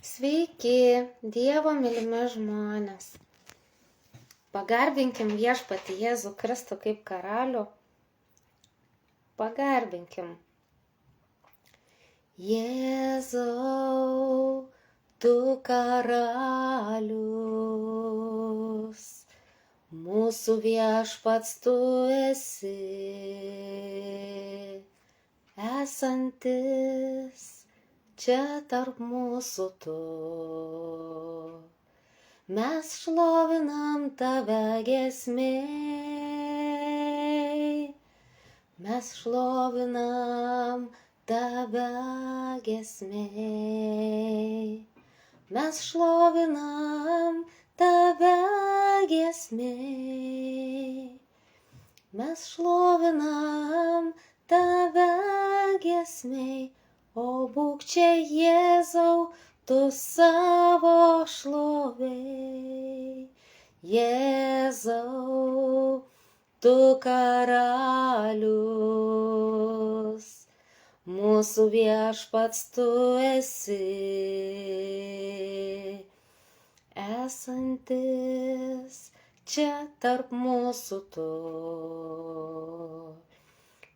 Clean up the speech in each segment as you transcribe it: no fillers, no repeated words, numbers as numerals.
Sveiki, Dievo mylimi žmonės. Pagarbinkim viešpatį Jėzų Kristų kaip karalių. Pagarbinkim. Jėzau, tu karalius, mūsų viešpats tu esi, esantis čia tarp mūsų tu. Mes šlovinam tave giesmėj, mes šlovinam tave giesmėj, mes šlovinam tave giesmėj, mes šlovinam tave giesmėj. O būk čia Jėzau, tu savo šlovėj. Jėzau, tu karalius, mūsų viešpats tu esi, esantis čia tarp mūsų tu.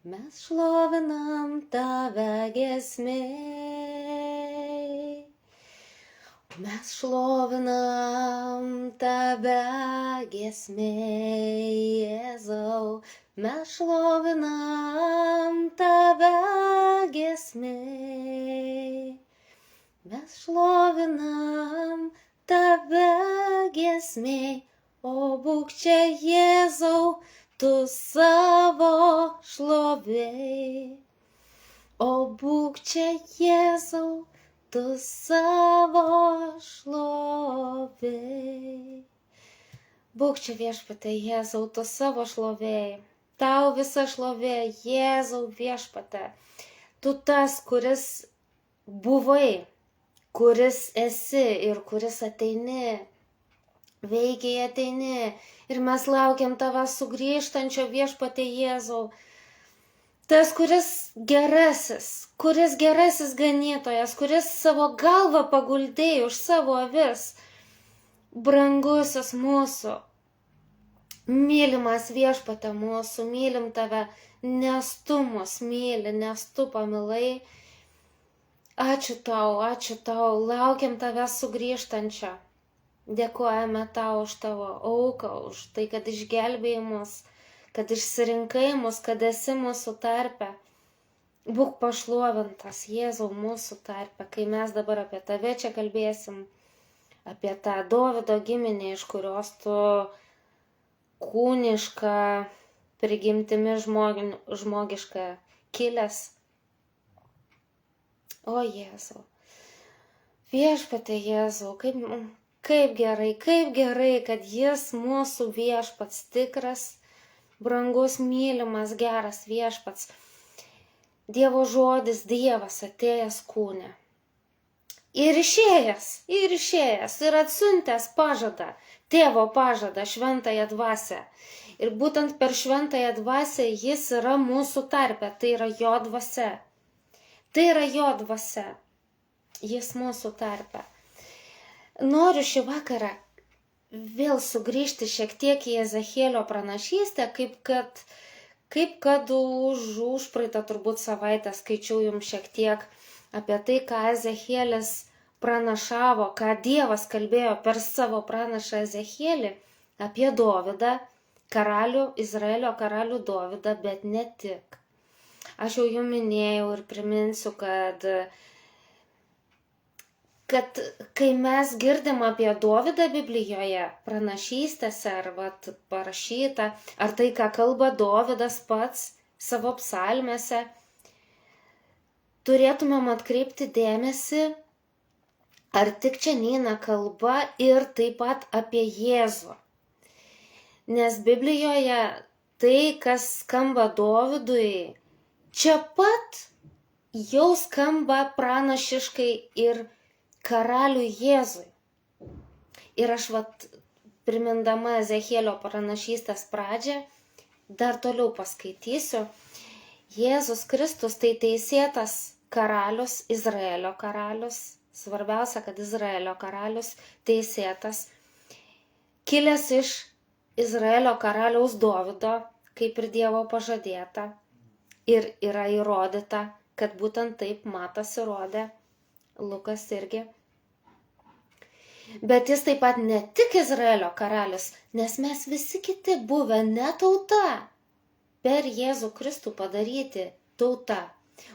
Mes šlovinam tave giesmėj, mes šlovinam tave giesmėj, Jėzau, mes šlovinam tave giesmėj, mes šlovinam tave giesmėj, o būk čia Jėzau, tu savo šlovėj, o būk čia Jėzau, tu savo šlovėj. Būk čia viešpatie Jėzau, tu savo šlovėj, tau visa šlovė, Jėzau viešpatie, tu tas, kuris buvai, kuris esi ir kuris ateini. Veikiai ateini ir mes laukiam tavęs sugrįžtančio viešpatie Jėzau. Tas, kuris gerasis ganytojas, kuris savo galvą paguldėjo už savo avis. Brangusis mūsų, mylimas viešpatie mūsų, mylim tave, nes tu mus myli, nes tu pamilai. Ačiū tau, laukiam tavęs sugrįžtančio. Dėkojame tau už tavo auką, už tai, kad išgelbėjai mus, kad išsirinkai mus, kad esi mūsų tarpe. Būk pašlovintas, Jėzau, mūsų tarpe, kai mes dabar apie tave čia kalbėsim, apie tą Dovydo giminę, iš kurios tu kūniška prigimtimi žmogiška kilęs. O Jėzau, viešpatie Jėzau, kaip gerai, kad jis mūsų viešpats tikras, brangus, mylimas, geras viešpats. Dievo žodis, Dievas atėjęs kūne. Ir išėjęs, ir atsiuntęs pažadą, tėvo pažadą, šventąją dvasią. Ir būtent per šventąją dvasią jis yra mūsų tarpe, tai yra jo dvasia. Jis mūsų tarpe. Noriu šį vakarą vėl sugrįžti šiek tiek į Ezechielio pranašystę, kaip kad užpraeitą turbūt savaitę skaičiau jums šiek tiek apie tai, ką Ezechielis pranašavo, ką Dievas kalbėjo per savo pranašą Ezechielį apie Dovydą, Izraelio karalių Dovydą, bet ne tik. Aš jau jums minėjau ir priminsiu, kad kai mes girdim apie Dovydą Biblijoje, pranašystėse ar parašyta, ar tai, ką kalba Dovydas pats savo psalmėse, turėtumėm atkreipti dėmesį, ar tik čia neina kalba ir taip pat apie Jėzų. Nes Biblijoje tai, kas skamba Dovydui, čia pat jau skamba pranašiškai ir karaliui Jėzui. Ir aš primindama Ezechielio pranašystės pradžią, dar toliau paskaitysiu. Jėzus Kristus tai teisėtas karalius, Izraelio karalius, Svarbiausia, kad Izraelio karalius teisėtas, kilęs iš Izraelio karaliaus Dovydo, kaip ir Dievo pažadėta, ir yra įrodyta, kad būtent taip Matas įrodė, Lukas irgi. Bet jis taip pat ne tik Izraelio karalius, nes mes visi kiti buvę ne tauta, per Jėzų Kristų padaryti tauta.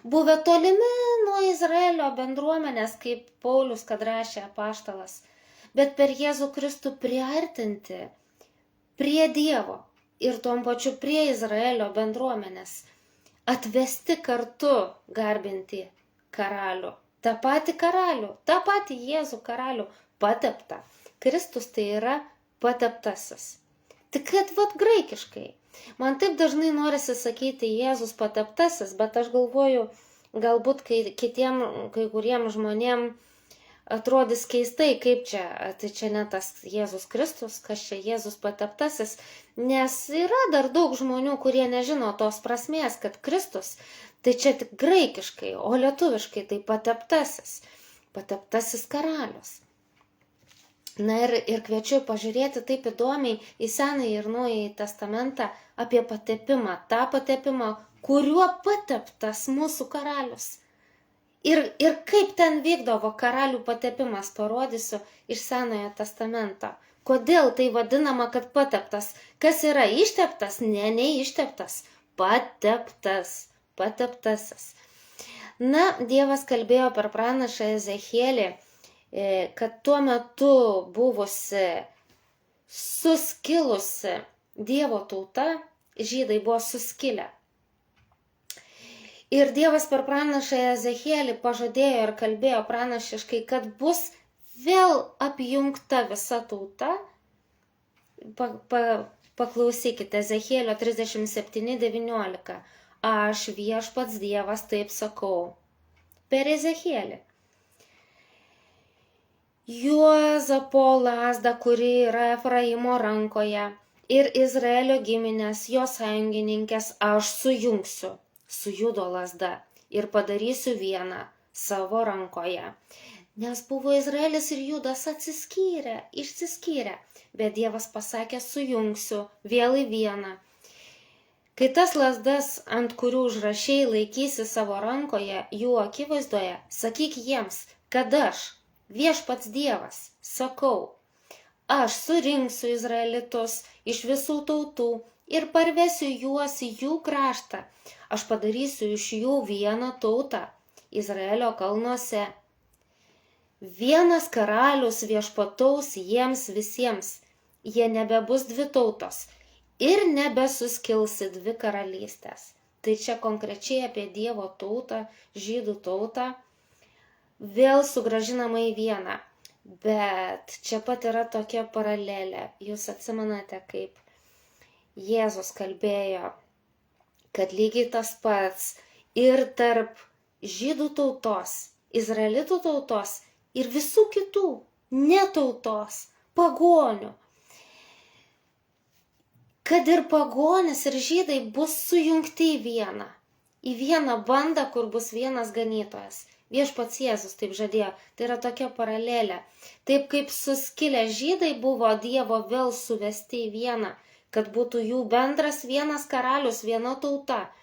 Buvę tolimi nuo Izraelio bendruomenės, kaip Paulius, kad rašė apaštalas, bet per Jėzų Kristų priartinti prie Dievo ir tom pačiu prie Izraelio bendruomenės, atvesti kartu garbinti karalių, tą patį Jėzų karalių pateptą. Kristus tai yra pateptasis. Tik kad graikiškai. Man taip dažnai norisi sakyti Jėzus pateptasis, bet aš galvoju, galbūt kai kuriem žmonėm atrodys keistai, kaip čia, tai čia ne tas Jėzus Kristus, kas čia Jėzus pateptasis, nes yra dar daug žmonių, kurie nežino tos prasmės, kad Kristus tai čia tik graikiškai, o lietuviškai tai pateptasis karalius. Na ir kviečiu pažiūrėti taip įdomiai į Senąjį ir Naująjį testamentą apie patepimą, tą patepimą, kuriuo pateptas mūsų karalius. Ir kaip ten vykdavo karalių patepimas, parodysiu iš Senojo testamento. Kodėl tai vadinama, kad pateptas? Kas yra išteptas? Ne išteptas. Pateptasis. Na, Dievas kalbėjo per pranašą Ezechielį, kad tuo metu buvusi suskilusi Dievo tauta, žydai buvo suskilę. Ir Dievas per pranašą Ezechielį pažadėjo ir kalbėjo pranašiškai, kad bus vėl apjungta visa tauta. Paklausykite Ezechielio 37:19. Aš viešpats Dievas taip sakau. Per Ezechielį. Juozapo lazda, kuri yra Efraimo rankoje, ir Izraelio giminės, jo sąjungininkės, aš sujungsiu su Judo lazda ir padarysiu vieną savo rankoje. Nes buvo Izraelis ir Judas išsiskyrę, bet Dievas pasakė, sujungsiu vėl į vieną. Kai tas lazdas, ant kurių užrašiai, laikysi savo rankoje, jų akivaizdoje, sakyk jiems, kad aš, viešpats Dievas, sakau, aš surinksiu izraelitus iš visų tautų ir parvesiu juos į jų kraštą. Aš padarysiu iš jų vieną tautą Izraelio kalnuose. Vienas karalius viešpataus jiems visiems. Jie nebebus dvi tautos ir nebesuskilsi dvi karalystės. Tai čia konkrečiai apie Dievo tautą, žydų tautą, vėl sugrąžinama į vieną. Bet čia pat yra tokia paralelė. Jūs atsimenate, kaip Jėzus kalbėjo, kad lygiai tas pats ir tarp žydų tautos, izraelitų tautos ir visų kitų netautos, pagonių. Kad ir pagonis ir žydai bus sujungti į vieną bandą, kur bus vienas ganytojas. Viešpats Jėzus taip žadėjo, tai yra tokia paralelė. Taip kaip suskilę žydai buvo Dievo vėl suvesti į vieną, kad būtų jų bendras vienas karalius, viena tauta.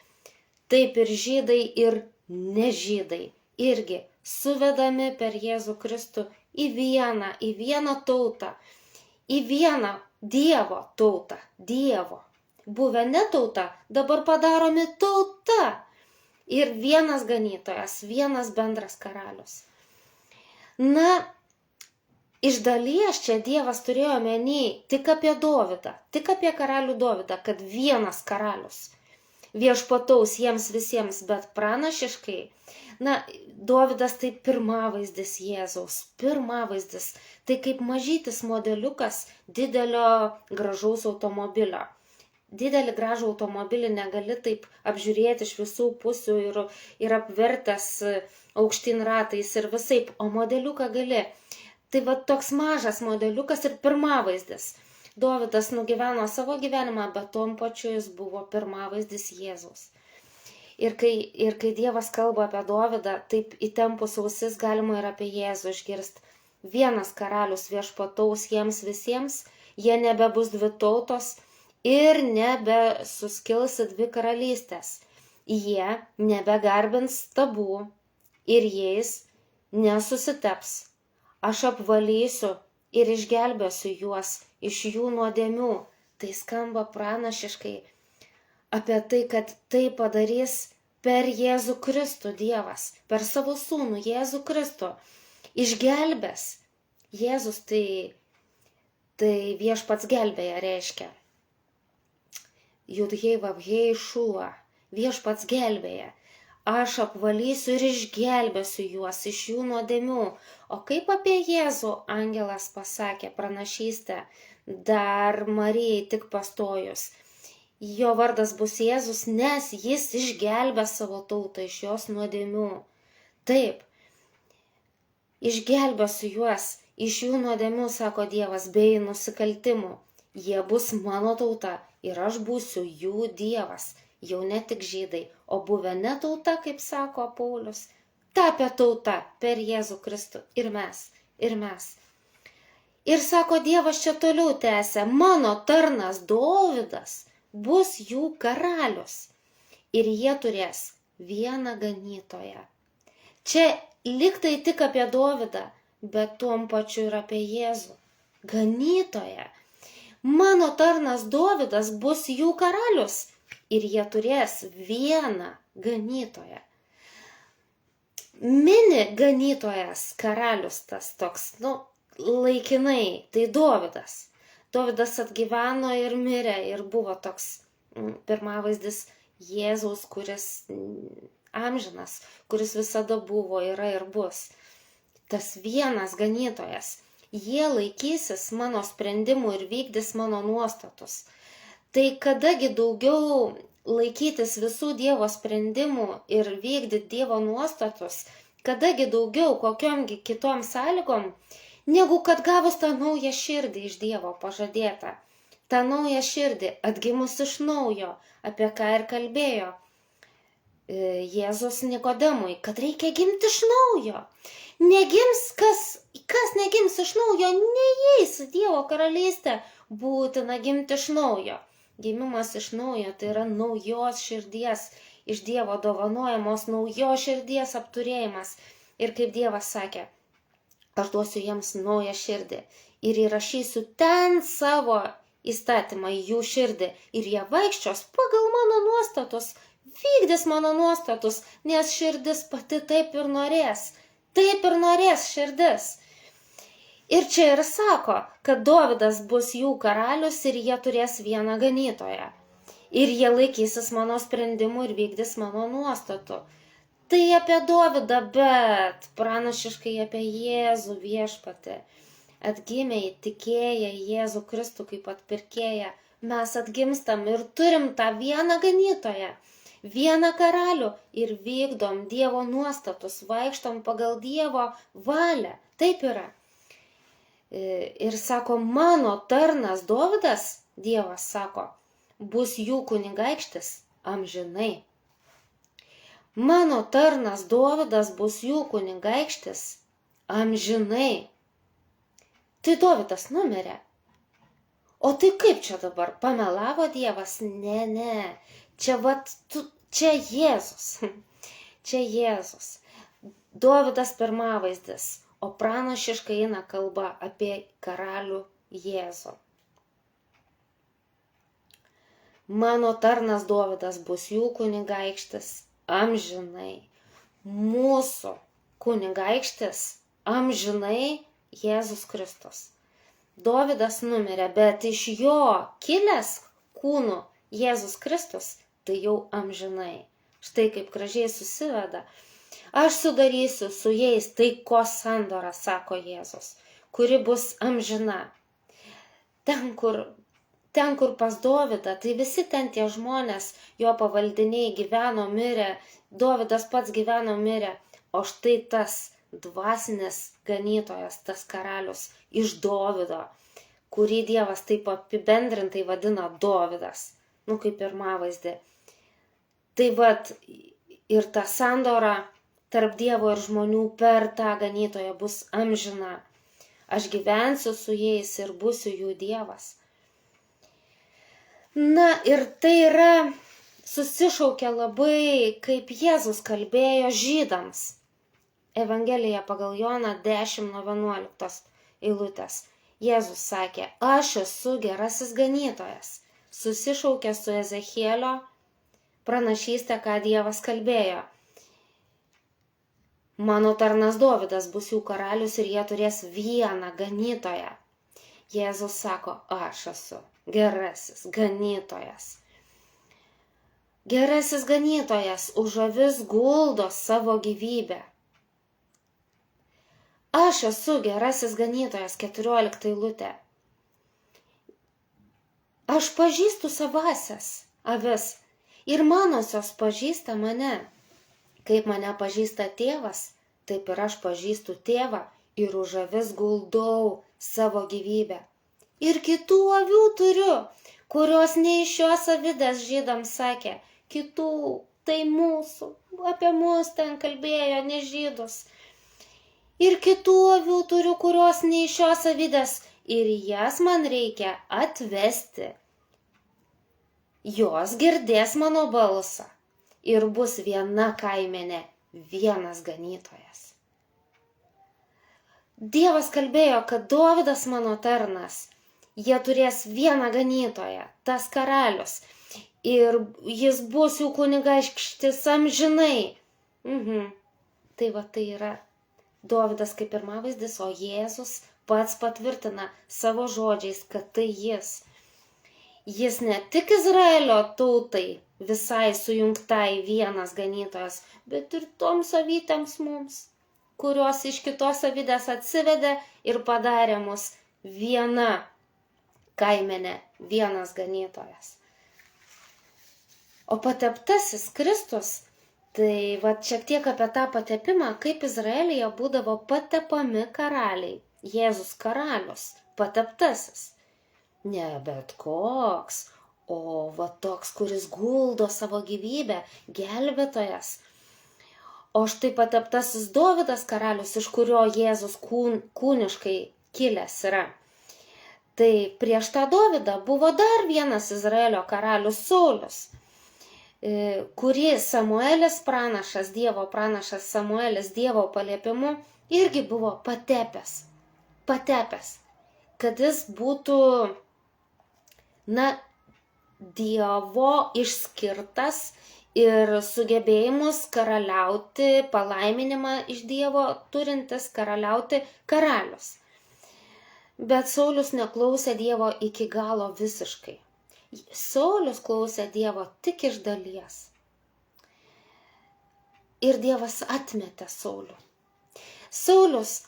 Taip ir žydai ir nežydai irgi suvedami per Jėzų Kristų į vieną tautą, į vieną Dievo tautą, Dievo. Buvę ne tauta, dabar padaromi tauta. Ir vienas ganytojas, vienas bendras karalius. Na, iš dalies čia Dievas turėjo omeny tik apie Dovydą, tik apie karalių Dovydą, kad vienas karalius viešpataus jiems visiems, bet pranašiškai, na, Dovydas tai pirmavaizdis Jėzaus, pirmavaizdis, tai kaip mažytis modeliukas didelio gražaus automobilio. Didelį gražų automobilį negali taip apžiūrėti iš visų pusių ir apvertęs aukštyn ratais ir visaip, o modeliuką gali. Tai toks mažas modeliukas ir pirmavaizdis. Dovydas nugyveno savo gyvenimą, bet tom pačiu jis buvo pirmavaizdis Jėzaus. Ir kai Dievas kalba apie Dovydą, taip įtempus ausis galima ir apie Jėzų išgirsti. Vienas karalius viešpataus jiems visiems, jie nebebus dvi tautos ir nebesuskils dvi karalystės. Jie nebegarbins stabų ir jais nesusiteps. Aš apvalysiu ir išgelbėsiu juos iš jų nuodėmių. Tai skamba pranašiškai apie tai, kad tai padarys per Jėzų Kristų Dievas, per savo sūnų Jėzų Kristų. Išgelbės. Jėzus tai viešpats gelbėja reiškia. Judhei vavhei šuva. Viešpats gelbėja. Aš apvalysiu ir išgelbėsiu juos iš jų nuodėmių. O kaip apie Jėzų angelas pasakė pranašystę dar Marijai tik pastojus. Jo vardas bus Jėzus, nes jis išgelbės savo tautą iš jos nuodėmių. Taip, išgelbėsiu juos iš jų nuodėmių, sako Dievas, bei nusikaltimų. Jie bus mano tauta ir aš būsiu jų Dievas. Jau ne tik žydai, o buvę ne tauta, kaip sako Paulius, tapę tauta per Jėzų Kristų ir mes. Ir sako Dievas čia toliau tęsia, mano tarnas Dovydas bus jų karalius ir jie turės vieną ganytoją. Čia liktai tik apie Dovydą, bet tuom pačiu ir apie Jėzų. Ganytoją. Mano tarnas Dovydas bus jų karalius. Ir jie turės vieną ganytoją. Mini ganytojas, karalius tas toks, laikinai, tai Dovydas. Dovydas atgyveno ir mirė ir buvo toks pirmavaizdis Jėzaus, kuris amžinas, kuris visada buvo, yra ir bus. Tas vienas ganytojas. Jie laikysis mano sprendimų ir vykdys mano nuostatus. Tai kadagi daugiau laikytis visų Dievo sprendimų ir vykdyti Dievo nuostatus, kadagi daugiau kokiomgi kitom sąlygom, negu kad gavus tą naują širdį iš Dievo pažadėtą. Ta nauja širdį atgimus iš naujo, apie ką ir kalbėjo Jėzus Nikodemui, kad reikia gimti iš naujo. Negims, kas negims iš naujo, neįeis į Dievo karalystę, būtina gimti iš naujo. Gimimas iš naujo tai yra naujos širdies, iš Dievo dovanojamos naujos širdies apturėjimas. Ir kaip Dievas sakė, aš duosiu jiems naują širdį ir įrašysiu ten savo įstatymą į jų širdį ir jie vaikščios pagal mano nuostatus, vykdys mano nuostatus, nes širdis pati taip ir norės širdis. Ir čia ir sako, kad Dovydas bus jų karalius ir jie turės vieną ganytoją. Ir jie laikysis mano sprendimų ir vykdys mano nuostatų. Tai apie Dovydą, bet pranašiškai apie Jėzų viešpatį. Atgimę įtikėję Jėzų Kristų kaip atpirkėją, mes atgimstam ir turim tą vieną ganytoją, vieną karalių ir vykdom Dievo nuostatus, vaikštom pagal Dievo valią. Taip yra. Ir sako, mano tarnas Dovydas, Dievas sako, bus jų kunigaikštis amžinai. Mano tarnas Dovydas bus jų kunigaikštis amžinai. Tai Dovydas numirė. O tai kaip čia dabar? Pamelavo Dievas? Ne. Čia Jėzus. Čia Jėzus. Dovydas pirmavaizdis. O pranašiškai eina kalba apie karalių Jėzų. Mano tarnas Dovydas bus jų kunigaikštis amžinai. Mūsų kunigaikštis amžinai Jėzus Kristus. Dovydas numirė, bet iš jo kilęs kūnų Jėzus Kristus, tai jau amžinai. Štai kaip gražiai susiveda. Aš sudarysiu su jais taikos sandorą, sako Jėzus, kuri bus amžina. Ten, kur pas Dovydą, tai visi ten tie žmonės, jo pavaldiniai gyveno, mirė, Dovydas pats gyveno, mirė, o štai tas dvasinis ganytojas, tas karalius iš Dovydo, kurį Dievas taip apibendrintai vadina Dovydas, kaip pirmavaizdį. Tai ir ta sandora tarp Dievo ir žmonių per tą ganytoją bus amžina. Aš gyvensiu su jais ir būsiu jų Dievas. Na ir tai yra susišaukia labai, kaip Jėzus kalbėjo žydams. Evangelija pagal Joną 10:11 eilutės. Jėzus sakė, aš esu gerasis ganytojas. Susišaukė su Ezechielio pranašystė, ką Dievas kalbėjo. Mano tarnas Dovydas bus jų karalius ir jie turės vieną ganytoją. Jėzus sako, aš esu gerasis ganytojas. Gerasis ganytojas už avis guldo savo gyvybę. Aš esu gerasis ganytojas, 14 eilutė. Aš pažįstu savasias avis ir manosios pažįsta mane. Kaip mane pažįsta tėvas, taip ir aš pažįstu tėvą ir už avis guldau savo gyvybę. Ir kitų avių turiu, kurios ne iš šios avidės žydams sakė, kitų, tai mūsų, apie mus ten kalbėjo, ne žydus. Ir kitų avių turiu, kurios ne iš šios avidės, ir jas man reikia atvesti. Jos girdės mano balsą ir bus viena kaimenė, vienas ganytojas. Dievas kalbėjo, kad Dovydas mano tarnas, jie turės vieną ganytoją, tas karalius, ir jis bus jų kunigaikštis amžinai. Tai va tai yra Dovydas kaip pirmavaizdis, o Jėzus pats patvirtina savo žodžiais, kad tai jis. Jis ne tik Izraelio tautai visai sujungtai vienas ganytojas, bet ir toms avytėms mums, kurios iš kitos avidės atsivedė ir padarė mus viena kaimenė, vienas ganytojas. O pateptasis Kristus, tai va šiek tiek apie tą patepimą, kaip Izraelyje būdavo patepami karaliai. Jėzus karalius, pateptasis. Ne bet koks, o va toks, kuris guldo savo gyvybę, gelbėtojas. O štai pateptasis Dovydas karalius, iš kurio Jėzus kūniškai kilęs yra. Tai prieš tą Dovydą buvo dar vienas Izraelio karalius Saulius, kurį Samuelis pranašas, Dievo pranašas Samuelis Dievo paliepimu irgi buvo patepęs, kad jis būtų, Dievo išskirtas ir sugebėjimus karaliauti, palaiminimą iš Dievo turintis karaliauti karalius. Bet Saulius neklausė Dievo iki galo visiškai. Saulius klausė Dievo tik iš dalies. Ir Dievas atmetė Saulių. Saulius,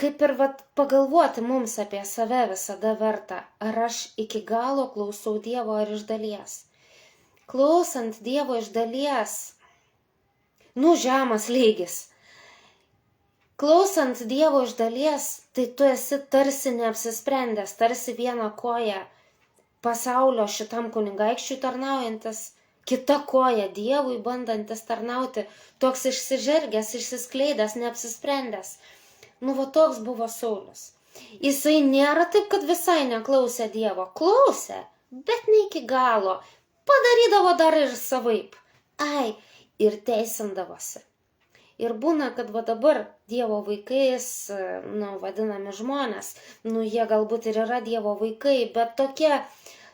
kaip ir pagalvoti mums apie save visada verta, ar aš iki galo klausau Dievo ar iš dalies. Klausant Dievo iš dalies, žemas lygis. Klausant Dievo iš dalies, tai tu esi tarsi neapsisprendęs, tarsi vieną koją pasaulio šitam kunigaikščiui tarnaujantis, kita koja Dievui bandantis tarnauti, toks išsižergęs, išsiskleidęs, neapsisprendęs. Va toks buvo Saulius. Jisai nėra taip, kad visai neklausė Dievo. Klausė, bet ne iki galo. Padarydavo dar ir savaip. Ir teisindavosi. Ir būna, kad dabar Dievo vaikais, vadinami žmonės, jie galbūt ir yra Dievo vaikai, bet tokie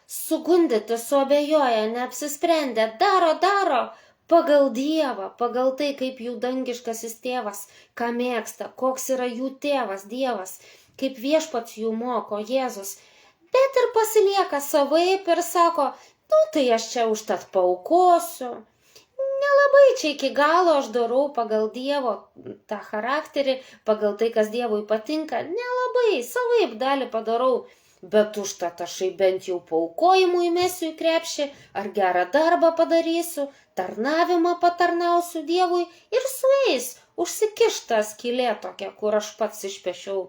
sugundyti, suabejoja, neapsisprendę, daro pagal Dievą, pagal tai, kaip jų dangiškasis tėvas, ką mėgsta, koks yra jų tėvas, Dievas, kaip viešpats jų moko, Jėzus, bet ir pasilieka savaip ir sako, tai aš čia užtat paaukosiu. Nelabai čia iki galo aš darau pagal Dievo tą charakterį, pagal tai, kas Dievui patinka, nelabai, savaip dalį padarau, bet užtat aš bent jau paaukojimų įmesiu į krepšį, ar gerą darbą padarysiu, tarnavimą patarnausiu Dievui ir su jais užsikišta skylė tokia, kur aš pats išpešiau.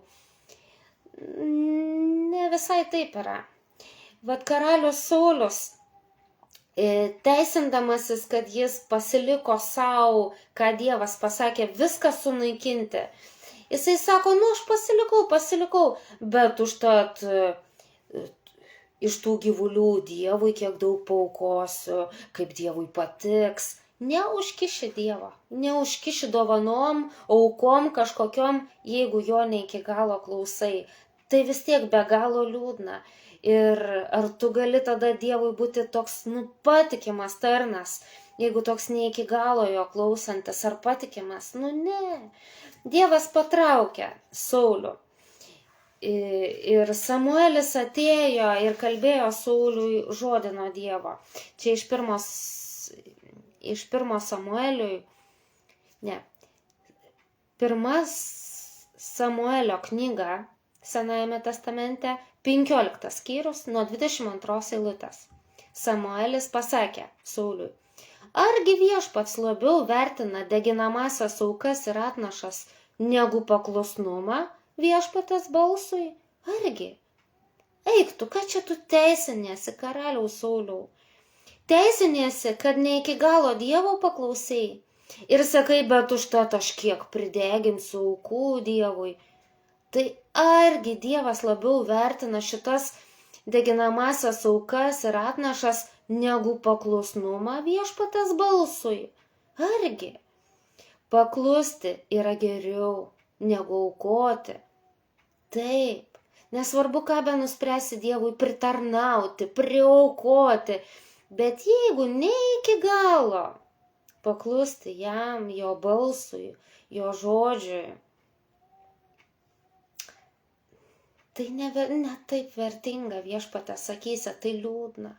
Ne visai taip yra. Karalius Saulius teisindamasis, kad jis pasiliko savo, ką Dievas pasakė, viską sunaikinti. Jisai sako, aš pasilikau, bet užtat iš tų gyvulių Dievui kiek daug paaukosiu, kaip Dievui patiks. Neužkiši Dievą, neužkiši dovanom, aukom kažkokiom, jeigu jo ne iki galo klausai. Tai vis tiek be galo liūdna. Ir ar tu gali tada Dievui būti toks, patikimas tarnas, jeigu toks ne iki galo jo klausantis, ar patikimas? Ne. Dievas patraukė Saulių. Ir Samuelis atėjo ir kalbėjo Sauliui žodį nuo Dievo. Čia iš pirmo Samueliui, pirmas Samuelio knyga Senajame testamente, 15 skyrius nuo 22 eilutės. Samuelis pasakė Sauliui, argi viešpats labiau vertina deginamąsias aukas ir atnašas negu paklusnumą viešpatės balsui? Argi? Eik tu, ką čia tu teisinėsi, karaliaus Sauliau? Teisinėsi, kad ne iki galo Dievo paklausai. Ir sakai, bet užtat aš kiek prideginsiu aukų Dievui. Tai argi Dievas labiau vertina šitas deginamąsias aukas ir atnašas negu paklusnumą viešpatės balsui? Argi? Paklusti yra geriau negu aukoti. Taip, nesvarbu, ką be nuspręsi Dievui pritarnauti, priaukoti, bet jeigu ne iki galo paklusti jam, jo balsui, jo žodžiui, tai ne taip vertinga viešpatės akyse, tai liūdna.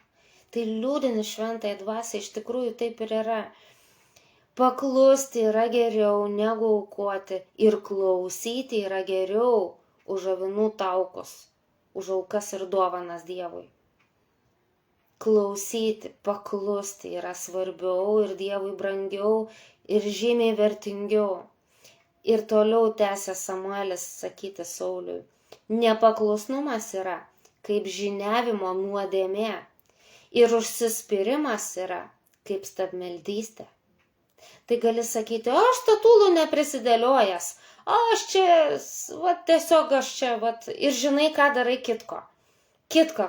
Tai liūdini šventąją dvasią, iš tikrųjų taip ir yra. Paklusti yra geriau negu aukoti ir klausyti yra geriau už avinų taukus, už aukas ir dovanas Dievui. Klausyti, paklusti yra svarbiau ir Dievui brangiau ir žymiai vertingiau. Ir toliau tęsė Samuelis sakyti Sauliui. Nepaklusnumas yra kaip žiniavimo nuodėmė ir užsispyrimas yra kaip stabmeldystė. Tai gali sakyti, aš statulų neprisidėliojęs, aš čia, ir žinai, ką darai kitko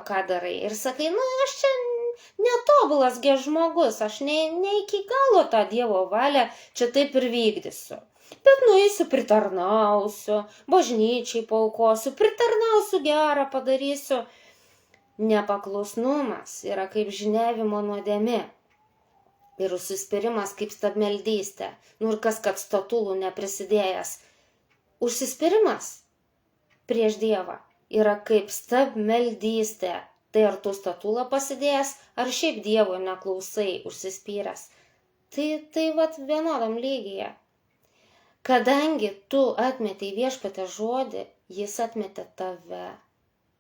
ką darai. Ir sakai, aš čia netobulas žmogus, aš ne iki galo tą Dievo valią čia taip ir vykdysiu. Bet nueisiu, pritarnausiu, bažnyčiai paaukosiu, pritarnausiu gerą, padarysiu. Nepaklusnumas yra kaip žiniavimo nuodėmė ir užsispyrimas kaip stabmeldystė. Ir kas, kad statulų neprisidėjęs. Užsispyrimas prieš Dievą yra kaip stabmeldystė. Tai ar tu statulą pasidėjęs, ar šiaip Dievo neklausai užsispyręs. Tai vienodam lygyje. Kadangi tu atmetei viešpatės žodį, jis atmetė tave,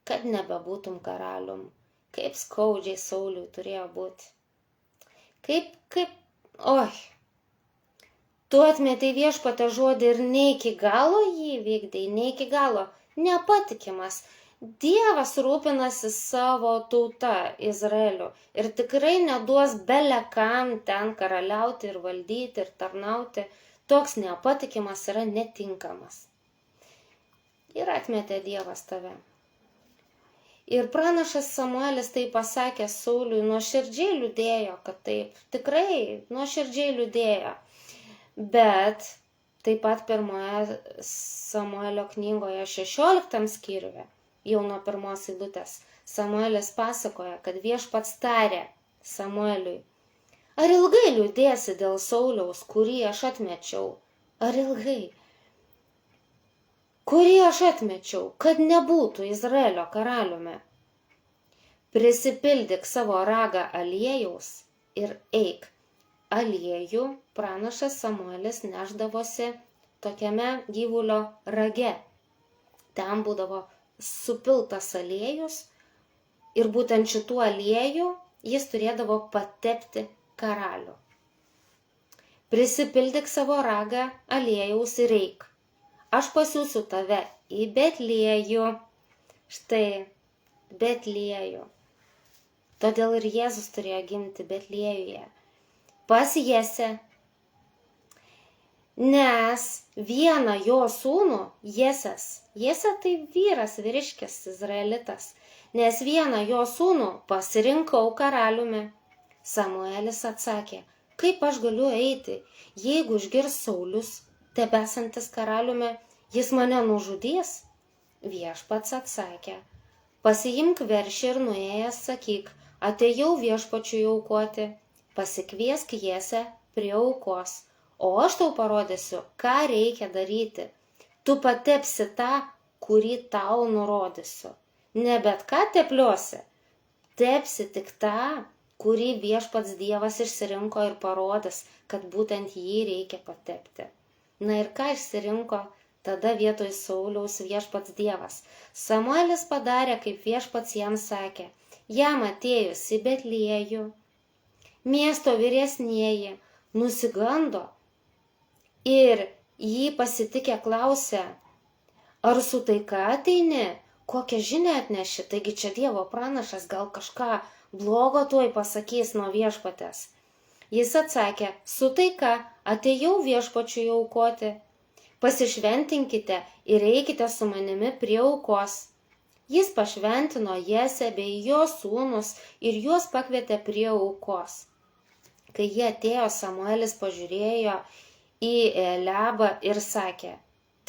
kad nebebūtum karalium. Kaip skaudžiai Sauliui turėjo būti. Tu atmetei viešpatės žodį ir ne iki galo jį vykdai, ne iki galo, nepatikimas. Dievas rūpinasi savo tauta Izraeliu ir tikrai neduos belekam ten karaliauti ir valdyti ir tarnauti. Toks nepatikimas yra netinkamas. Ir atmetė Dievas tave. Ir pranašas Samuelis tai pasakė Sauliui, nuoširdžiai liūdėjo, kad taip, tikrai nuoširdžiai liūdėjo. Bet taip pat pirmoje Samuelio knygoje 16 skyriuje, jau nuo 1 eilutės, Samuelis pasakoja, kad viešpats tarė Samueliui, ar ilgai liūdėsi dėl Sauliaus, kurį aš atmečiau? Ar ilgai? Kurį aš atmečiau, kad nebūtų Izraelio karaliumi? Prisipildyk savo ragą aliejaus ir eik. Aliejų pranašas Samuelis neždavosi tokiame gyvulio rage. Ten būdavo supiltas aliejus ir būtent šitų aliejų jis turėdavo patepti karalių. Prisipildyk savo ragą aliejaus ir eik. Aš pasiųsiu tave į Betliejų. Štai, Betliejų. todėl ir Jėzus turėjo gimti Betliejuje. Pas Jesę, nes vieną jo sūnų, Jesė tai vyras, vyriškis, izraelitas, nes vieną jo sūnų pasirinkau karaliumi. Samuelis atsakė, kaip aš galiu eiti, jeigu išgirs Saulius, tebesantis karaliumi, jis mane nužudys? Viešpats atsakė, pasiimk veršį ir nuėjęs sakyk, atėjau viešpačiui aukoti, pasikviesk Jesę prie aukos, o aš tau parodysiu, ką reikia daryti. Tu patepsi tą, kurį tau nurodysiu. Ne bet ką tepliosi, tepsi tik tą, kurį viešpats Dievas išsirinko ir parodys, kad būtent jį reikia patepti. Na ir ką išsirinko tada vietoj Sauliaus viešpats Dievas? Samuelis padarė, kaip viešpats jam sakė. Jam atėjus į Betliejų, miesto vyresnieji nusigando ir jį pasitikę klausė, ar su taika ateini, kokią žinią atneši, taigi čia Dievo pranašas, gal kažką blogo tuoj pasakys nuo viešpatės. Jis atsakė, su taika atėjau viešpačiui aukoti, pasišventinkite ir eikite su manimi prie aukos. Jis pašventino Jesę bei jo sūnus ir juos pakvietė prie aukos. Kai jie atėjo, Samuelis pažiūrėjo į Eliabą ir sakė,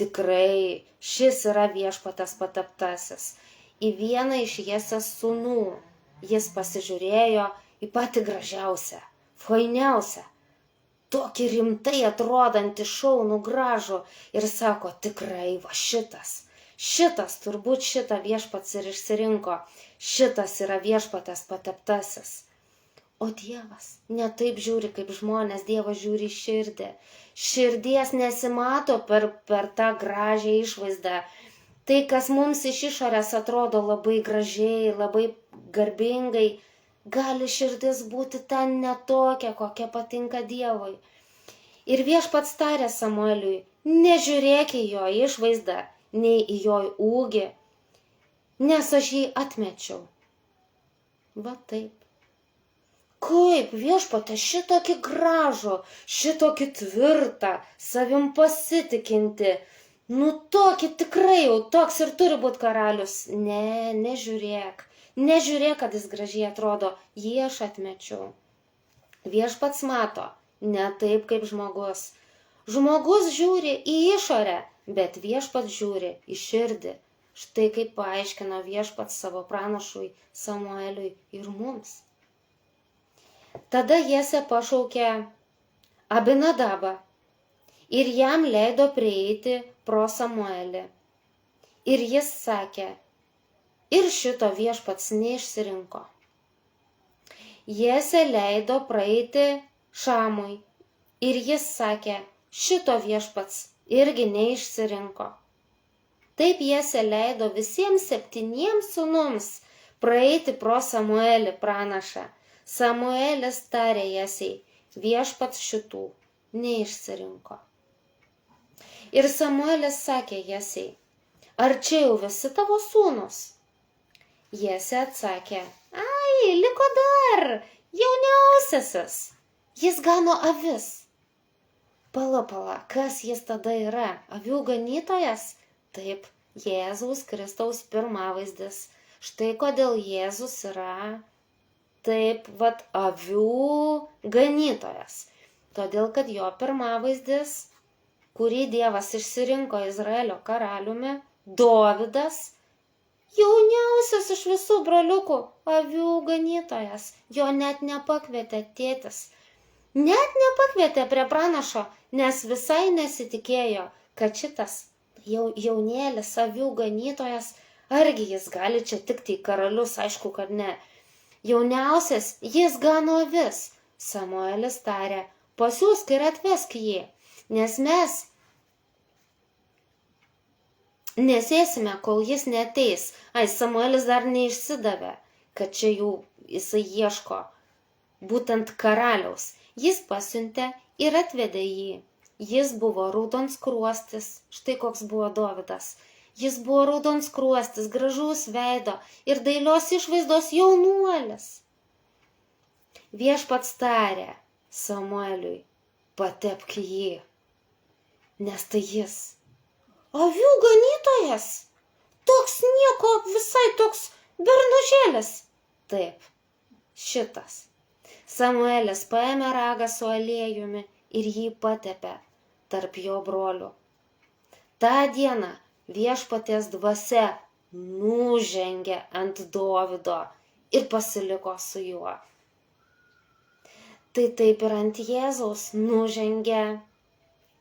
tikrai, šis yra viešpatės pateptasis, į vieną iš Jesės sūnų. Jis pasižiūrėjo į patį gražiausią, fainiausią, tokį rimtai atrodantį šaunų gražų ir sako, tikrai va šitas turbūt šitą viešpats ir išsirinko, šitas yra viešpatės pateptasis. O Dievas ne taip žiūri kaip žmonės, Dievas žiūri į širdį. Širdies nesimato per tą gražią išvaizdą. Tai, kas mums iš išorės atrodo labai gražiai, labai garbingai, gali širdis būti ten netokia, kokia patinka Dievui. Ir viešpats tarė Samueliui, nežiūrėk į jo išvaizdą, nei į jo ūgį, nes aš jį atmečiau. Va taip. Kaip viešpatė šitokį gražų, šitokį tvirtą, savim pasitikinti, tokį tikrai jau toks ir turi būti karalius. Ne, nežiūrėk, kad jis gražiai atrodo, jį aš atmečiau. Viešpats mato, ne taip kaip žmogus. Žmogus žiūri į išorę, bet viešpats žiūri į širdį. Štai kaip paaiškino viešpats savo pranašui Samueliui ir mums. Tada Jesė pašaukė Abinadabą ir jam leido prieiti pro Samuelį. Ir jis sakė, ir šito viešpats neišsirinko. Jesė leido praeiti Šamui ir jis sakė, šito viešpats irgi neišsirinko. Taip Jesė leido visiems 7 sūnums praeiti pro Samuelį pranašą. Samuelis tarė Jesei, viešpats šitų neišsirinko. Ir Samuelis sakė Jesei, ar čia jau visi tavo sūnus? Jesė atsakė, ai, liko dar, jauniausiasis, jis gano avis. Pala, kas jis tada yra, avių ganytojas? Taip, Jėzaus Kristaus pirmavaizdis. Štai kodėl Jėzus yra taip, avių ganytojas. Todėl, kad jo pirmavaizdis, kurį Dievas išsirinko Izraelio karaliumi, Dovydas, jauniausias iš visų broliukų, avių ganytojas, jo net nepakvietė tėtis. Net nepakvietė prie pranašo, nes visai nesitikėjo, kad šitas jaunėlis avių ganytojas, argi jis gali čia tikti į karalius, aišku, kad ne. Jauniausias, jis gano avis. Samuelis tarė, pasiųsk ir atvesk jį, nes mes nesėsime, kol jis neateis. Samuelis dar neišsidavė, kad čia jau jisai ieško būtent karaliaus. Jis pasiuntė ir atvedė jį. Jis buvo raudonskruostis, štai koks buvo Dovydas. Jis buvo raudonskruostis, gražaus veido ir dailios išvaizdos jaunuolis. Viešpats tarė Samueliui, patepk jį, nes tai jis. Avių ganytojas, toks nieko, visai toks bernužėlis. Taip, šitas. Samuelis paėmė ragą su aliejumi ir jį patepė tarp jo brolių. Ta diena viešpaties dvasia nužengė ant Dovydo ir pasiliko su juo. Tai taip ir ant Jėzaus nužengė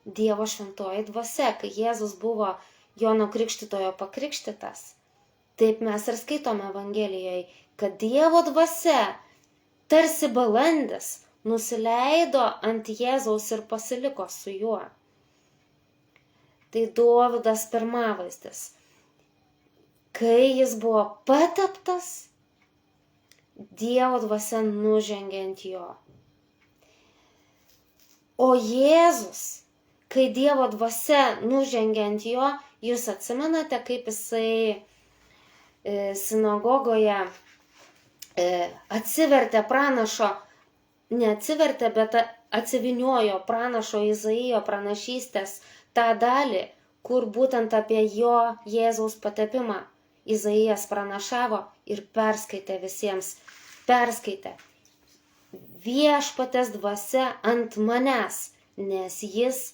Dievo šventoji dvasia, kai Jėzus buvo Jono Krikštytojo pakrikštytas. Taip mes ir skaitome Evangelijoje, kad Dievo dvasia, tarsi balandis, nusileido ant Jėzaus ir pasiliko su juo. Tai Dovydas pirmavaizdis. Kai jis buvo pateptas, Dievo dvasia nužengė ant jo. O Jėzus, kai Dievo dvasia nužengė ant jo, jūs atsimenate, kaip jisai sinagogoje atsivertė pranašo, neatsivertė, bet atsiviniojo pranašo Izaijo pranašystės tą dalį, kur būtent apie jo Jėzaus patepimą Izaijas pranašavo ir perskaitė visiems. Perskaitė. Viešpaties dvasia ant manęs, nes jis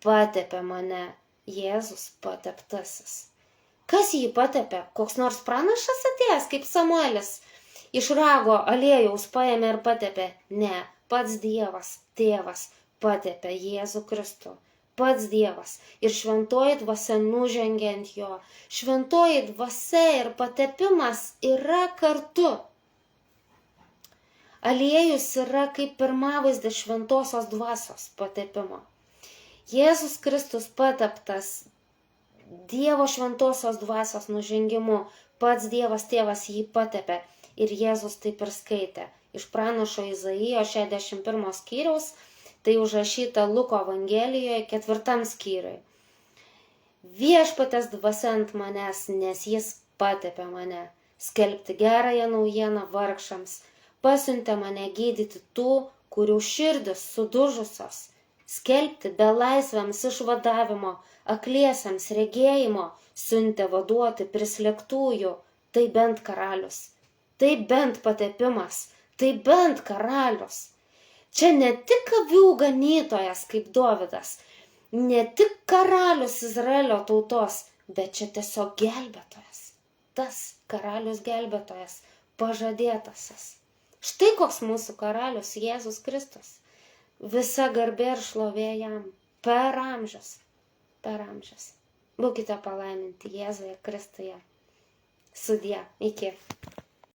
patepė mane, Jėzus pateptasis. Kas jį patepė? Koks nors pranašas atėjęs, kaip Samuelis, iš rago aliejaus paėmė ir patepė? Ne, pats Dievas, Tėvas patepė Jėzų Kristų. Pats Dievas ir šventoji dvasia nužengė ant jo. Šventoji dvasia ir patepimas yra kartu. Aliejus yra kaip pirmavaizdis šventosios dvasios patepimo. Jėzus Kristus pateptas Dievo šventosios dvasios nužengimu, pats Dievas Tėvas jį patepė ir Jėzus taip ir skaitė. Iš pranašo Izaijo 61 skyriaus, tai užrašyta Luko Evangelijoje 4 skyriui. Viešpaties dvasia ant manęs, nes jis patepė mane, skelbti gerąją naujieną vargšams, pasiuntė mane gydyti tų, kurių širdis sudužusios, skelbti belaisviams išvadavimo, akliesiems regėjimo, siuntė vaduoti prislėgtųjų, tai bent karalius, tai bent patepimas, tai bent karalius. Čia ne tik avių ganytojas kaip Dovydas, ne tik karalius Izraelio tautos, bet čia tiesiog gelbėtojas. Tas karalius gelbėtojas, pažadėtasis. Štai koks mūsų karalius Jėzus Kristus. Visa garbė ir šlovė jam per amžius. Per amžius. Būkite palaiminti Jėzuje Kristuje. Sudie. Iki.